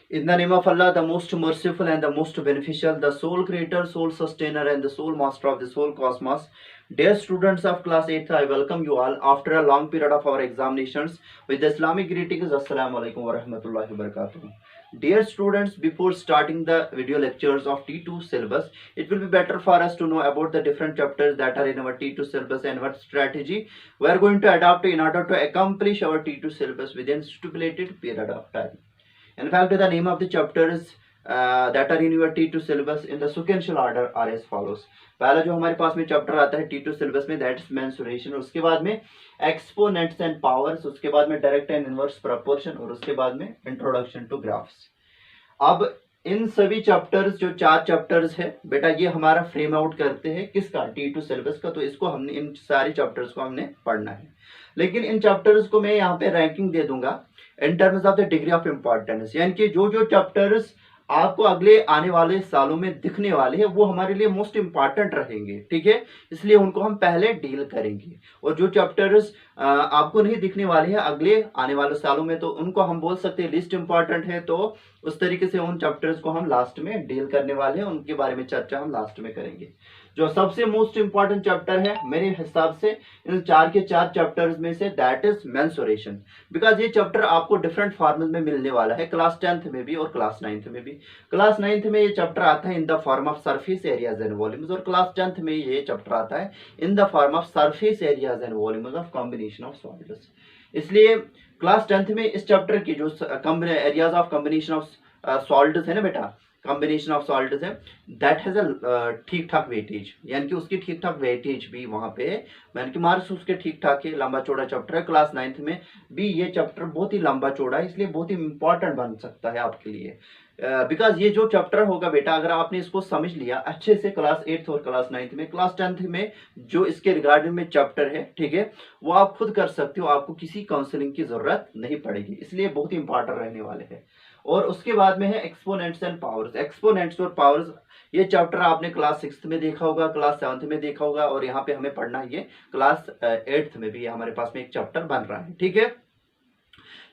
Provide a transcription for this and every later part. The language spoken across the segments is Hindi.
In the name of Allah, the most merciful and the most beneficial, the sole creator, sole sustainer, and the sole master of the whole cosmos. Dear students of class 8th, I welcome you all after a long period of our examinations with the Islamic greetings. Assalamu alaikum wa rahmatullahi wa barakatuh. Dear students, before starting the video lectures of T2 syllabus, it will be better for us to know about the different chapters that are in our T2 syllabus and what strategy we are going to adopt in order to accomplish our T2 syllabus within stipulated period of time. In fact, the name of the chapters that are in your T2 syllabus in the sequential order are as follows. पहला जो हमारे पास में चैप्टर आता है T2 सिलेबस में, दैट इज मेंसुरेशन, उसके बाद में एक्सपोनेंट्स एंड पावर्स, उसके बाद में डायरेक्ट एंड इनवर्स प्रोपोर्शन और उसके बाद में इंट्रोडक्शन टू ग्राफ्स। अब इन सभी चैप्टर्स जो 4 चैप्टर्स है बेटा, ये हमारा फ्रेम आउट करते हैं किसका, T2 सिलेबस का। तो इसको हमने इन सारे चैप्टर्स को हमने पढ़ना है, लेकिन इन चैप्टर्स को मैं यहाँ पे रैंकिंग दे दूंगा इन terms of the degree of importance, यानी कि जो जो चैप्टर्स आपको अगले आने वाले सालों में दिखने वाले हैं वो हमारे लिए मोस्ट इंपॉर्टेंट रहेंगे, ठीक है, इसलिए उनको हम पहले डील करेंगे। और जो चैप्टर्स आपको नहीं दिखने वाले हैं अगले आने वाले सालों में, तो उनको हम बोल सकते हैं लिस्ट इंपॉर्टेंट है, तो उस तरीके से उन चैप्टर्स को हम लास्ट में डील करने वाले हैं, उनके बारे में चर्चा हम लास्ट में करेंगे। जो सबसे मोस्ट इंपॉर्टेंट चैप्टर है मेरे हिसाब से इन 4 के 4 चैप्टर्स में से, दैट इज मेंसुरेशन, बिकॉज ये चैप्टर आपको डिफरेंट फॉर्मेट में मिलने वाला है, क्लास 10th में भी और क्लास 9th में भी। क्लास 9th में ये चैप्टर आता है in the form of surface areas and volumes, और क्लास 10th में ये चैप्टर आता है in the form of surface areas and volumes of combination of solids. इसलिए क्लास 10th में इस चैप्टर की जो areas of combination of solids है ना बेटा, कॉम्बिनेशन ऑफ सॉल्ट्स है, दैट हैज अ ठीक ठाक वेटेज, यानी कि उसकी ठीक ठाक वेटेज भी वहां पे, यानी कि मार्क्स उसके ठीक ठाक है, लंबा चौड़ा चैप्टर है। क्लास 9th में भी ये चैप्टर बहुत ही लंबा चौड़ा है, इसलिए बहुत ही इंपॉर्टेंट बन सकता है आपके लिए, बिकॉज ये जो चैप्टर होगा बेटा, अगर आपने इसको समझ लिया अच्छे से क्लास 8th और क्लास 9th में, क्लास 10th में जो इसके रिगार्डिंग में चैप्टर है, ठीक है, वो आप खुद कर सकते हो, आपको किसी काउंसलिंग की जरूरत नहीं पड़ेगी, इसलिए बहुत ही इंपॉर्टेंट रहने वाले हैं। और उसके बाद में है एक्सपोनेंट्स एंड पावर्स। एक्सपोनेंट्स और पावर्स ये चैप्टर आपने क्लास 6th में देखा होगा, क्लास 7th में देखा होगा, और यहाँ पे हमें पढ़ना है ये क्लास 8th में भी हमारे पास में एक चैप्टर बन रहा है, ठीक है।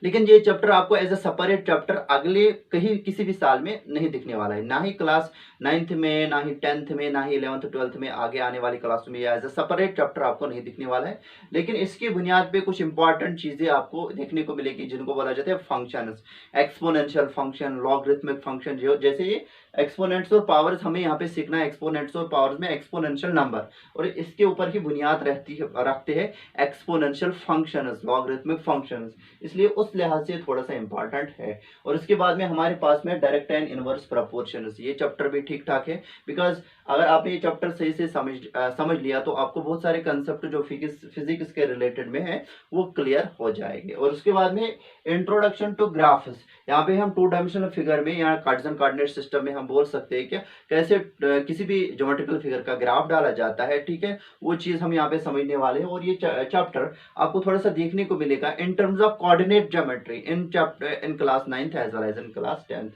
लेकिन ये चैप्टर आपको एज ए सेपरेट चैप्टर अगले कहीं किसी भी साल में नहीं दिखने वाला है, ना ही क्लास 9th में, ना ही 10th में, ना ही 11th 12th में, आगे आने वाली क्लास में एज ए सेपरेट चैप्टर आपको नहीं दिखने वाला है। लेकिन इसकी बुनियाद पे कुछ इंपॉर्टेंट चीजें आपको देखने को मिलेगी, जिनको बोला जाता है functions, exponential function, logarithmic function, जो जैसे ये एक्सपोनेंट्स और पावर्स हमें यहाँ पे सीखना है। एक्सपोनेंट्स और पावर्स में एक्सपोनेंशियल नंबर, और इसके ऊपर ही बुनियाद रखते हैं एक्सपोनेंशियल फंक्शंस, लॉगरिथमिक फंक्शंस, इसलिए उस लिहाज से थोड़ा सा इंपॉर्टेंट है। और उसके बाद में हमारे पास में डायरेक्ट एंड इनवर्स प्रोपोर्शंस, ये चैप्टर भी ठीक ठाक है, बिकॉज अगर आपने ये चैप्टर सही से समझ लिया तो आपको बहुत सारे कंसेप्ट जो फिजिक्स के रिलेटेड में है वो क्लियर हो जाएंगे। और उसके बाद में इंट्रोडक्शन टू ग्राफ्स, यहाँ पे हम 2 डायमेंशनल फिगर में या कार्टेशियन कोऑर्डिनेट सिस्टम में हम बोल सकते हैं कि कैसे किसी भी ज्योमेट्रिकल फिगर का ग्राफ डाला जाता है, ठीक है, वो चीज हम यहाँ पे समझने वाले हैं। और ये चैप्टर आपको थोड़ा सा देखने को मिलेगा in terms of coordinate geometry in chapter in class 9th as well as in class 10th।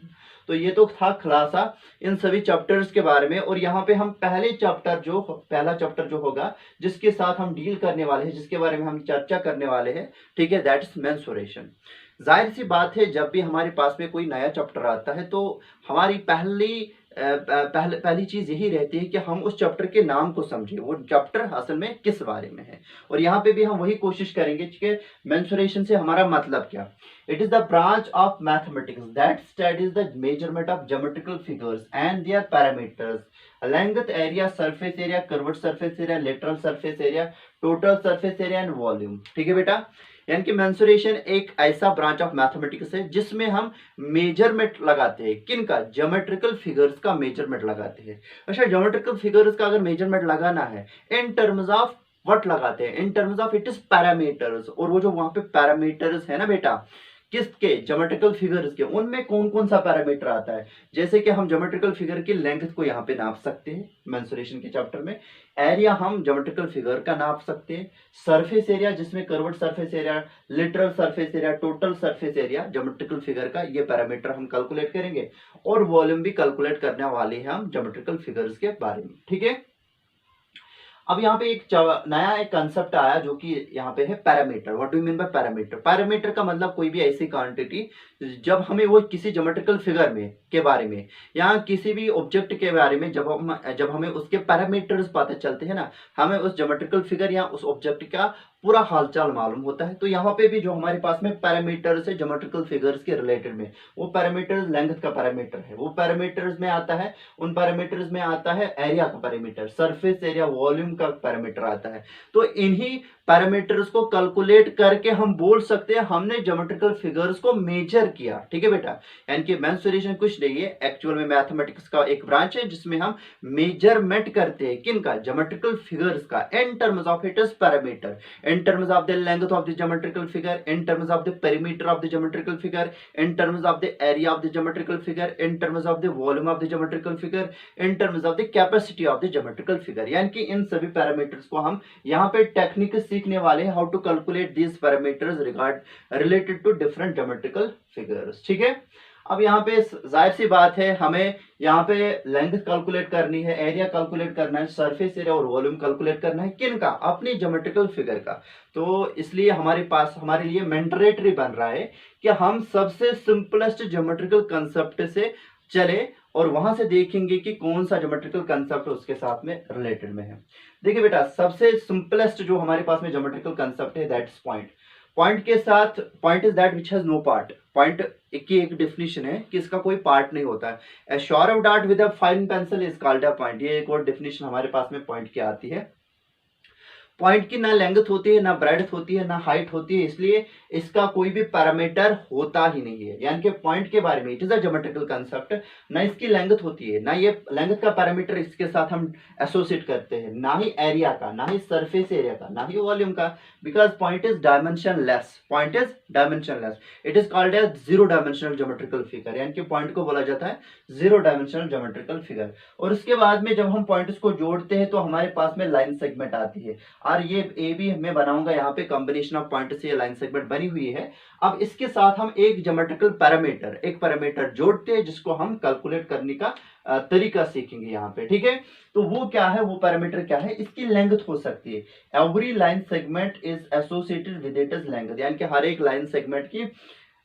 तो ये तो था खुलासा इन सभी चैप्टर्स के बारे में। और यहाँ पे हम पहला चैप्टर जो होगा जिसके साथ हम डील करने वाले हैं, जिसके बारे में हम चर्चा करने वाले हैं, ठीक है, दैट इज मेंसुरेशन। जाहिर सी बात है, जब भी हमारे पास में कोई नया चैप्टर आता है तो हमारी पहली चीज यही रहती है कि हम उस चैप्टर के नाम को समझें, वो चैप्टर असल में किस बारे में है। और यहाँ पे भी हम वही कोशिश करेंगे कि मेंसुरेशन से हमारा मतलब क्या। It is the branch of mathematics that studies the measurement of geometrical figures and their parameters, length, area, surface area, curved surface area, lateral surface area, total surface area and volume, ठीक है बेटा। यानी कि मेंसुरेशन एक ऐसा ब्रांच ऑफ मैथमेटिक्स है जिसमें हम मेजरमेंट लगाते हैं, किनका, ज्योमेट्रिकल फिगर्स का मेजरमेंट लगाते हैं। अच्छा, ज्योमेट्रिकल फिगर्स का अगर मेजरमेंट लगाना है इन टर्म्स ऑफ व्हाट लगाते हैं, इन terms of it is parameters. और वो जो वहां पे पैरामीटर्स है ना बेटा, किसके, ज्योमेट्रिकल फिगर्स के, उनमें कौन कौन सा पैरामीटर आता है। जैसे कि हम ज्योमेट्रिकल फिगर की लेंथ को यहाँ पे नाप सकते हैं मेंसुरेशन के चैप्टर में, एरिया हम ज्योमेट्रिकल फिगर का नाप सकते हैं, सरफेस एरिया जिसमें curved surface area, literal surface area, total surface area geometrical figure का, ये पैरामीटर हम कैलकुलेट करेंगे। और वॉल्यूम भी कैलकुलेट करने वाले हैं हम ज्योमेट्रिकल फिगर्स के बारे में, ठीक है। अब यहाँ पे नया एक कंसेप्ट आया जो कि यहाँ पे है parameter. What do you mean by parameter? Parameter का मतलब कोई भी ऐसी क्वांटिटी जब हमें वो किसी ज्योमेट्रिकल फिगर में के बारे में या किसी भी ऑब्जेक्ट के बारे में जब हमें उसके पैरामीटर्स पता चलते हैं ना, हमें उस ज्योमेट्रिकल फिगर या उस ऑब्जेक्ट का पूरा हालचाल मालूम होता है। तो यहाँ पे भी जो हमारे पास में पैरामीटर्स है ज्योमेट्रिकल फिगर्स के रिलेटेड में, वो पैरामीटर्स लेंथ का पैरामीटर है, वो पैरामीटर्स में आता है, उन पैरामीटर्स में आता है एरिया का पैरामीटर, सरफेस एरिया, वॉल्यूम का पैरामीटर आता है। तो इन्हीं पैरामीटर्स को कैलकुलेट करके हम बोल सकते हैं हमने ज्योमेट्रिकल फिगर्स को मेजर किया। ठीक है बेटा, यानी कि मेंसुरेशन कुछ नहीं है, एक्चुअल में मैथमेटिक्स का एक ब्रांच है जिसमें हम मेजरमेंट करते हैं किनका? ज्योमेट्रिकल फिगर्स का, इन terms of it is parameter, in terms of the length of the geometrical figure, in terms of the perimeter of the geometrical figure, in terms of the area of the geometrical figure, in terms of the volume of the geometrical figure, in terms of the capacity of the geometrical figure। यानी कि इन सभी पैरामीटर्स को हम यहाँ पे टेक्निक सीखने वाले हैं, how to calculate these parameters related to different geometrical figures. ठीक है, अब यहाँ पे जाहिर सी बात है हमें यहाँ पे लेंथ कैलकुलेट करनी है, एरिया कैलकुलेट करना है, सरफेस एरिया और वॉल्यूम कैलकुलेट करना है किनका? अपनी ज्योमेट्रिकल फिगर का। तो इसलिए हमारे पास हमारे लिए मैंडेटरी बन रहा है कि हम सबसे सिंपलेस्ट ज्योमेट्रिकल कंसेप्ट से चले और वहां से देखेंगे कि कौन सा ज्योमेट्रिकल कंसेप्ट उसके साथ में रिलेटेड में है। देखिए बेटा, सबसे सिंपलेस्ट जो हमारे पास में ज्योमेट्रिकल कंसेप्ट है दैट इज पॉइंट। पॉइंट के साथ, point is that which has no part. Point की एक डेफिनेशन है कि इसका कोई पार्ट नहीं होता है। A sharp dot with a fine pencil is called a point. ये एक और डेफिनेशन हमारे पास में पॉइंट की आती है। पॉइंट की ना लेंथ होती है, ना ब्रेड्थ होती है, ना हाइट होती है, इसलिए इसका कोई भी पैरामीटर होता ही नहीं है। यानी कि पॉइंट के बारे में it is a geometrical concept, ना इसकी लेंथ होती है, ना ये लेंथ का पैरामीटर इसके साथ हम एसोसिएट करते हैं, ना ही एरिया का, ना ही सरफेस एरिया का, ना ही वॉल्यूम का, because point is dimensionless. Point is dimensionless, it is called as zero dimensional geometrical figure. यानी कि पॉइंट को बोला जाता है जीरो डायमेंशनल ज्योमेट्रिकल फिगर। और उसके बाद में जब हम पॉइंट्स को जोड़ते हैं तो हमारे पास में लाइन सेगमेंट आती है, और ये ए भी मैं बनाऊंगा यहाँ पे कॉम्बिनेशन ऑफ पॉइंट से ये लाइन सेगमेंट बनी हुई है। अब इसके साथ हम एक ज्योमेट्रिकल पैरामीटर, एक पैरामीटर जोड़ते हैं जिसको हम कैलकुलेट करने का तरीका सीखेंगे यहाँ पे। ठीक है, तो वो क्या है, वो पैरामीटर क्या है? इसकी लेंथ हो सकती है। Every line segment is associated with it is length. यानी कि हर एक लाइन सेगमेंट की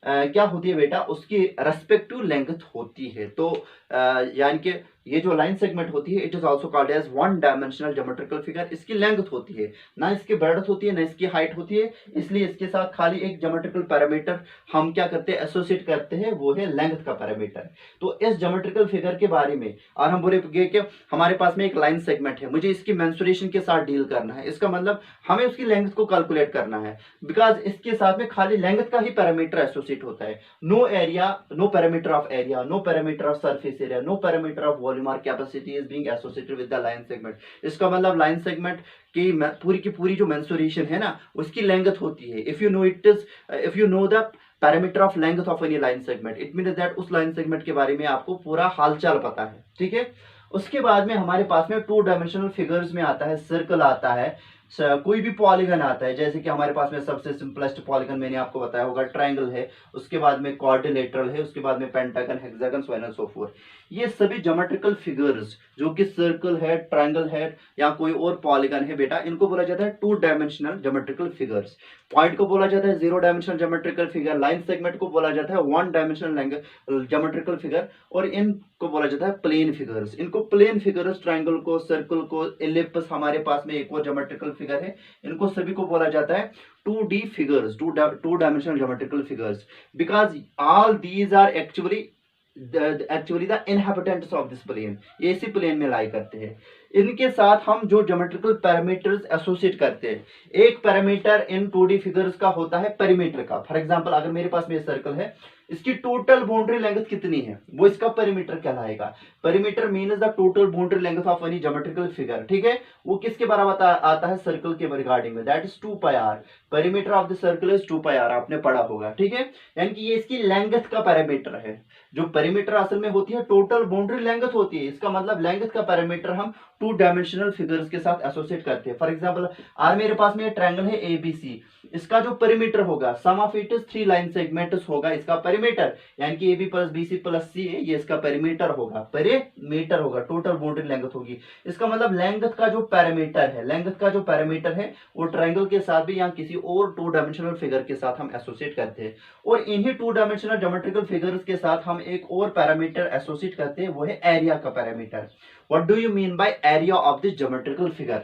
क्या होती है बेटा, उसकी रेस्पेक्टिव लेंथ होती है। तो यानी कि ये जो लाइन सेगमेंट होती है it is also called as one dimensional geometrical figure. इसकी लेंथ होती है, ना इसकी ब्रेड्थ होती है, ना इसकी हाइट होती है, इसलिए इसके साथ खाली एक ज्योमेट्रिकल पैरामीटर हम क्या करते हैं, एसोसिएट करते हैं, वो है लेंथ का पैरामीटर। तो इस ज्योमेट्रिकल फिगर के बारे में और हम बोलेंगे कि हमारे पास में एक लाइन सेगमेंट है, मुझे इसकी मेंसुरेशन के साथ डील करना है, इसका मतलब हमें उसकी लेंथ को कैलकुलेट करना है, बिकॉज इसके साथ में खाली लेंथ का ही पैरामीटर एसोसिएट होता है। No area, no parameter of area, no parameter of surface area, no parameter of volume और capacity is being associated with the line segment. इसका मतलब लाइन सेगमेंट की पूरी जो मेंसुरेशन है ना, उसकी लेंथ होती है। If you know the parameter of length of any line segment, it means that उस लाइन सेगमेंट के बारे में आपको पूरा हालचाल पता है। ठीक है, उसके बाद में हमारे पास में टू डायमेंशनल फिगर्स में आता है, सर्कल आता है, कोई भी पॉलीगन आता है, जैसे कि हमारे पास में सबसे सिंपलेस्ट पॉलीगन मैंने आपको बताया होगा ट्रायंगल है, उसके बाद में क्वाड्रिलेटरल है, उसके बाद में pentagon, hexagon, so on and so fourth. ये सभी ज्योमेट्रिकल फिगर्स जो कि सर्कल है, ट्रायंगल है या कोई और पॉलीगन है बेटा, इनको बोला जाता है to dimensional geometrical figures. Point को बोला जाता है zero dimensional geometrical figure, line segment को बोला जाता है वन डायमेंशनल ज्योमेट्रिकल फिगर, और इनको बोला जाता है प्लेन फिगर्स। इनको प्लेन फिगर्स, ट्रायंगल को, सर्कल को, एलिप्स, हमारे पास में एक और ज्योमेट्रिकल फिगर है, इनको सभी को बोला जाता है 2D figures, two dimensional geometrical figures, because all these are actually the inhabitants of this plane। ये इसी प्लेन में लाई करते हैं। इनके साथ हम जो ज्योमेट्रिकल पैरामीटर्स एसोसिएट करते हैं, एक पैरामीटर इन 2D फिगर्स का होता है पेरीमीटर का। फॉर एग्जांपल अगर मेरे पास में सर्कल है, इसकी टोटल बाउंड्री लेंथ कितनी है, वो इसका पेरीमीटर कहलाएगा। Perimeter means the total boundary length of any geometrical figure. ठीक है, वो किसके बराबर आता है, सर्कल के रिगार्डिंग में, that is 2πr। Perimeter of the circle is 2πr, आपने पढ़ा होगा। ठीक है, यानी कि ये इसकी लेंथ का पैरामीटर है। जो पेरीमीटर असल में होती है टोटल बाउंड्री लेंथ होती है, इसका मतलब लेंथ का पैरामीटर हम टू डायमेंशनल फिगर्स के साथ एसोसिएट करते हैं। फॉर एग्जांपल आज मेरे पास में ट्रायंगल है एबीसी, इसका जो पेरीमीटर होगा sum of it is 3 line segments होगा इसका पेरीमीटर, यानी कि AB प्लस BC प्लस C है, ये इसका पेरीमीटर होगा, पेरीमीटर होगा, टोटल बाउंड्री लेंथ होगी। इसका मतलब लेंथ का जो पैरामीटर है, लेंथ का जो पैरामीटर है वो ट्रायंगल के साथ भी या किसी और टू डायमेंशनल फिगर के साथ हम एसोसिएट करते हैं। और इन्हीं टू डायमेंशनल ज्योमेट्रिकल फिगर्स के साथ हम एक और पैरामीटर एसोसिएट करते हैं, वो है एरिया का parameter. What do you mean by area of the geometrical figure?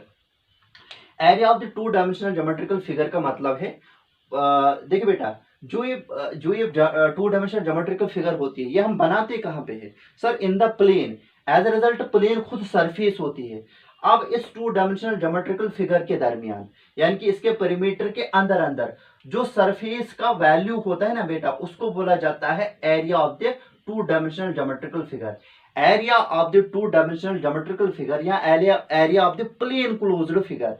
Area of the two dimensional geometrical figure का मतलब है, देखिए बेटा, जो ये टू डायमेंशनल ज्योमेट्रिकल फिगर होती है ये हम बनाते कहाँ पे है sir? In the plane. As a result plane खुद सरफेस होती है। अब इस टू डायमेंशनल ज्योमेट्रिकल फिगर के दरमियान, यानी कि इसके पेरीमीटर के अंदर अंदर जो सरफेस का वैल्यू होता है ना बेटा, उसको बोला जाता है area of the two dimensional geometrical figure. Area of the two dimensional geometrical figure या area of the plane closed figure,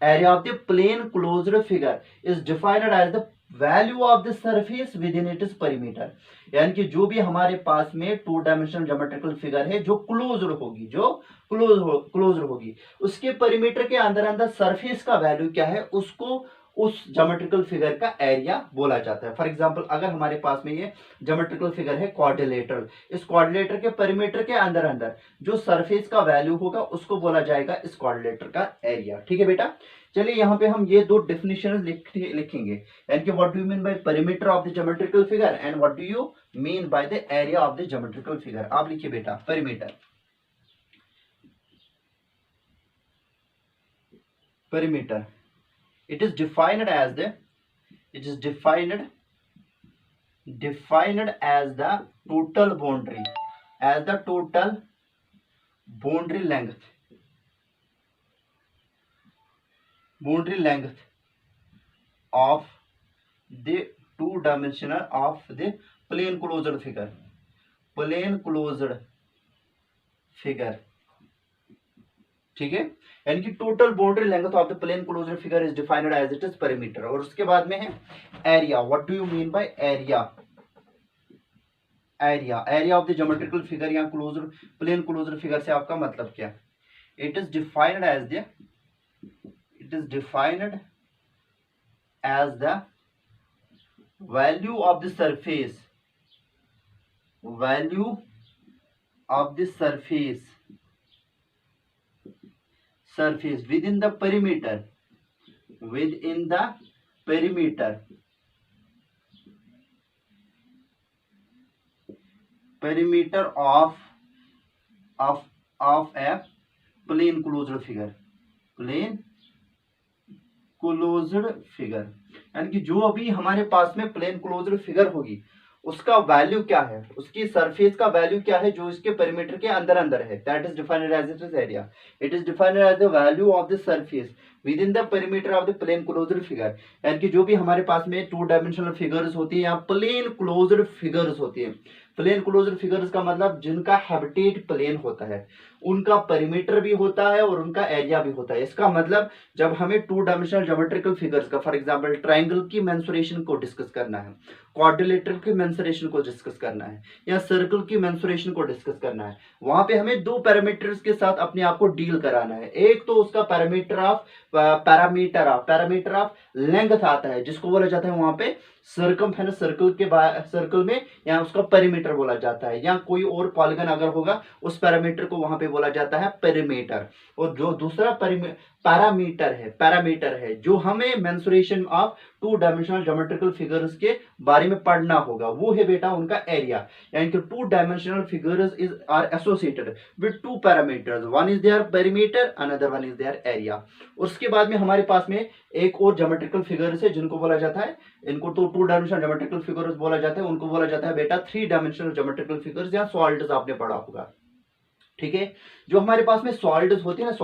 area of the plane closed figure is defined as the value of the surface within its perimeter। यानी कि जो भी हमारे पास में टू डायमेंशनल ज्योमेट्रिकल फिगर है जो क्लोज्ड होगी, जो क्लोज्ड होगी, उसके पेरीमीटर के अंदर अंदर सरफेस का वैल्यू क्या है, उसको उस ज्योमेट्रिकल फिगर का एरिया बोला जाता है। फॉर एग्जांपल अगर हमारे पास में ये ज्योमेट्रिकल फिगर है क्वाड्रिलेटरल, इस क्वाड्रिलेटर के पेरीमीटर के अंदर अंदर जो सरफेस का वैल्यू होगा उसको बोला जाएगा इस क्वाड्रिलेटर का एरिया। ठीक है बेटा, चलिए यहाँ पे हम ये दो डेफिनेशन लिखेंगे, यानी कि what do you mean bye perimeter of the geometrical figure and what do you mean by the area of the geometrical figure. आप लिखिए बेटा, perimeter, perimeter it is defined as the total boundary length of the two dimensional of the plane closed figure। ठीक है, यानी कि total boundary length of the plane closed figure is defined as it is perimeter. और उसके बाद में है area. What do you mean by area? Area of the geometrical figure या क्लोज्ड प्लेन क्लोज्ड फिगर से आपका मतलब क्या? It is defined as the value of the surface within the perimeter of a plane closed figure। यानी कि जो अभी हमारे पास में प्लेन क्लोज्ड फिगर होगी उसका वैल्यू क्या है, उसकी सरफेस का वैल्यू क्या है जो इसके पेरीमीटर के अंदर अंदर है, that is defined as it is area. It is defined as the value of the surface within the perimeter of the plane closed figure. यानी कि जो भी हमारे पास में टू डायमेंशनल फिगर्स होती है या प्लेन क्लोज्ड फिगर्स होती है, प्लेन क्लोज्ड फिगर्स का मतलब जिनका हैबिटेट प्लेन होता है, उनका पेरीमीटर भी होता है और उनका एरिया भी होता है। इसका मतलब जब हमें टू डायमेंशनल ज्योमेट्रिकल फिगर्स का, फॉर एग्जांपल ट्रायंगल की मेंसुरेशन को डिस्कस करना है, क्वाड्रिलेटरल की मेंसुरेशन को डिस्कस करना है, या सर्कल की मेंसुरेशन को डिस्कस करना है, वहां पे हमें दो पैरामीटर्स के साथ अपने आप को डील कराना है। एक तो उसका पैरामीटर ऑफ लेंथ आता है जिसको बोला जाता है वहां पे सर्कमफेरेंस, सर्कल में, या उसका पेरीमीटर बोला जाता है, या कोई और पॉलीगन अगर होगा उस पैरामीटर को वहां पे बोला जाता है पेरीमीटर। और जो दूसरा पैरामीटर है जो हमें mensuration of to dimensional geometrical figures के बारे में पढ़ना होगा, वो है बेटा उनका एरिया। यानी कि two dimensional figures are associated with two parameters, one is their perimeter, another one is their area. उसके बाद में हमारे पास में एक और ज्योमेट्रिकल फिगर्स है जिनको बोला जाता है, इनको तो टू डायमेंशनल ज्योमेट्रिकल फिगर्स बोला जाता है, उनको बोला जाता है बेटा थ्री डायमेंशनल ज्योमेट्रिकल फिगर्स या सॉलिड्स, आपने पढ़ा होगा। ठीक है, जो हमारे पास में सॉलिड्स होती है ना,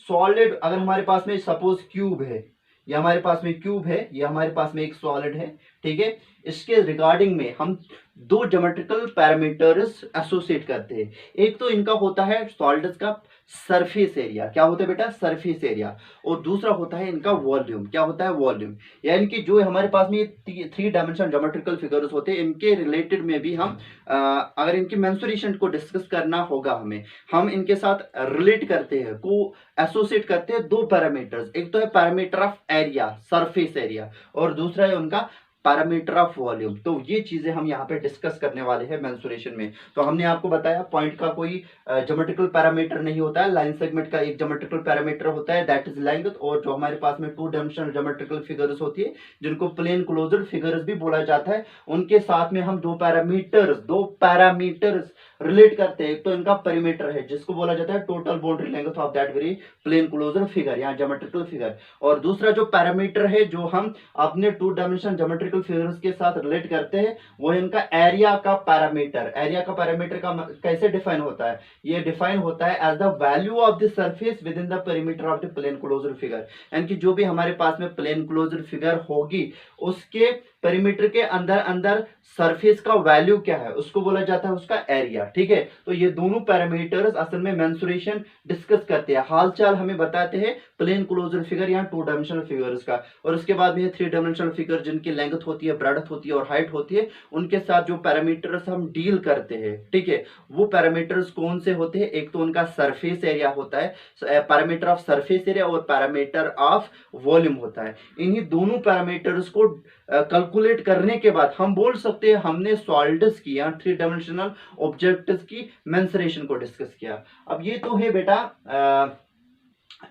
सॉलिड अगर हमारे पास में सपोज क्यूब है, ये हमारे पास में क्यूब है, ये हमारे पास में एक सॉलिड है। ठीक है, इसके रिगार्डिंग में हम दो ज्योमेट्रिकल पैरामीटर्स एसोसिएट करते हैं। एक तो इनका होता है सॉलिड्स का सरफेस एरिया। क्या होता है बेटा? Surface area. और दूसरा होता है इनका वॉल्यूम। क्या होता है? वॉल्यूम। यानी कि जो हमारे पास में थ्री डायमेंशन ज्योमेट्रिकल फिगर्स होते हैं, इनके रिलेटेड में भी हम अगर इनकी मेंसुरेशन को डिस्कस करना होगा हमें, हम इनके साथ रिलेट करते हैं, को एसोसिएट करते हैं दो पैरामीटर्स। एक तो है parameter of area, surface area, और दूसरा है उनका पैरामीटर ऑफ वॉल्यूम। तो ये चीजें हम यहाँ पे डिस्कस करने वाले हैं मेंसुरेशन में। तो हमने आपको बताया पॉइंट का कोई ज्योमेट्रिकल पैरामीटर नहीं होता है, लाइन सेगमेंट का एक ज्योमेट्रिकल पैरामीटर होता है, दैट इज लेंथ। और जो हमारे पास में टू डायमेंशनल ज्योमेट्रिकल फिगर्स होती है, जिनको प्लेन क्लोज्ड फिगर्स भी बोला जाता है, उनके साथ में हम दो पैरामीटर्स रिलेट करते हैं। तो इनका पेरीमीटर है, जिसको बोला जाता है total boundary length of that very plain closed figure, यहाँ ज्योमेट्रिकल फिगर। और दूसरा जो पैरामीटर है जो हम अपने टू डायमेंशन ज्योमेट्रिकल फिगर्स के साथ रिलेट करते हैं, वो इनका एरिया का पैरामीटर। एरिया का पैरामीटर का कैसे डिफाइन होता है? ये डिफाइन होता है as the value of the surface within the perimeter of the plane closed figure. यानी कि जो भी हमारे पास में प्लेन क्लोज्ड फिगर होगी, उसके पेरीमीटर के अंदर अंदर सरफेस का वैल्यू क्या है, उसको बोला जाता है उसका एरिया। ठीक है, तो ये दोनों पैरामीटर्स असल में मेंसुरेशन डिस्कस करते हैं, हालचाल हमें बताते हैं प्लेन क्लोज्ड फिगर या टू डायमेंशनल फिगर्स का। और उसके बाद भी थ्री डायमेंशनल फिगर, जिनकी लेंथ होती है, ब्रेड्थ होती है और हाइट होती है, उनके साथ जो पैरामीटर्स हम डील करते हैं, ठीक है, वो पैरामीटर्स कौन से होते हैं? एक तो उनका सरफेस एरिया होता है, पैरामीटर ऑफ सरफेस एरिया, और पैरामीटर ऑफ वॉल्यूम होता है। इन्हीं दोनों पैरामीटर्स को कैलकुलेट करने के बाद हम बोल सकते हैं हमने सॉलिड्स की या थ्री डायमेंशनल ऑब्जेक्ट्स की मेंसुरेशन को डिस्कस किया। अब ये तो है बेटा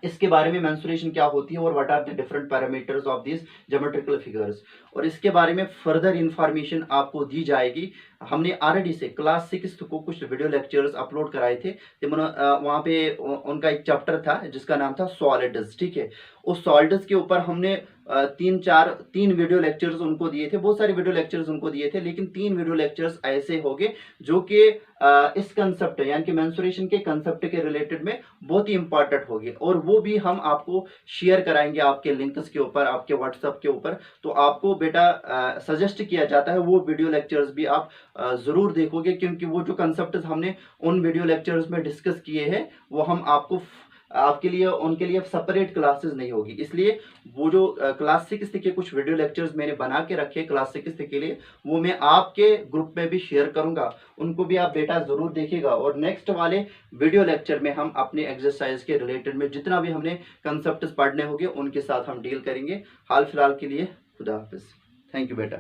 इसके बारे में मेंसुरेशन क्या होती है और what are the different parameters of this geometrical figures, और इसके बारे में फर्दर इंफॉर्मेशन आपको दी जाएगी। हमने ऑलरेडी से क्लास 6 को कुछ वीडियो लेक्चर्स अपलोड कराए थे, वहां पे उनका एक चैप्टर था जिसका नाम था सॉलिड्स। ठीक है, उस सॉलिड्स के ऊपर हमने तीन वीडियो लेक्चर्स उनको दिए थे, बहुत सारे वीडियो लेक्चर्स उनको दिए थे, लेकिन 3 वीडियो लेक्चर्स ऐसे हो गए जो कि इस कंसेप्ट यानी कि मेंसुरेशन के कंसेप्ट के रिलेटेड में बहुत ही इंपॉर्टेंट होगी, और वो भी हम आपको शेयर कराएंगे आपके लिंक्स के ऊपर, आपके व्हाट्सएप के ऊपर। तो आपको बेटा सजेस्ट किया जाता है वो वीडियो लेक्चर्स भी आप जरूर देखोगे, क्योंकि वो जो कंसेप्ट हमने उन वीडियो लेक्चर्स में डिस्कस किए हैं, वो हम आपके लिए उनके लिए सेपरेट क्लासेस नहीं होगी। इसलिए वो जो क्लास 6 के कुछ वीडियो लेक्चर्स मैंने बना के रखे क्लास 6 के लिए, वो मैं आपके ग्रुप में भी शेयर करूंगा, उनको भी आप बेटा जरूर देखिएगा। और नेक्स्ट वाले वीडियो लेक्चर में हम अपने एक्सरसाइज के रिलेटेड में जितना भी हमने कंसेप्ट पढ़ने होंगे उनके साथ हम डील करेंगे। हाल फिलहाल के लिए खुदा हाफिज। थैंक यू बेटा।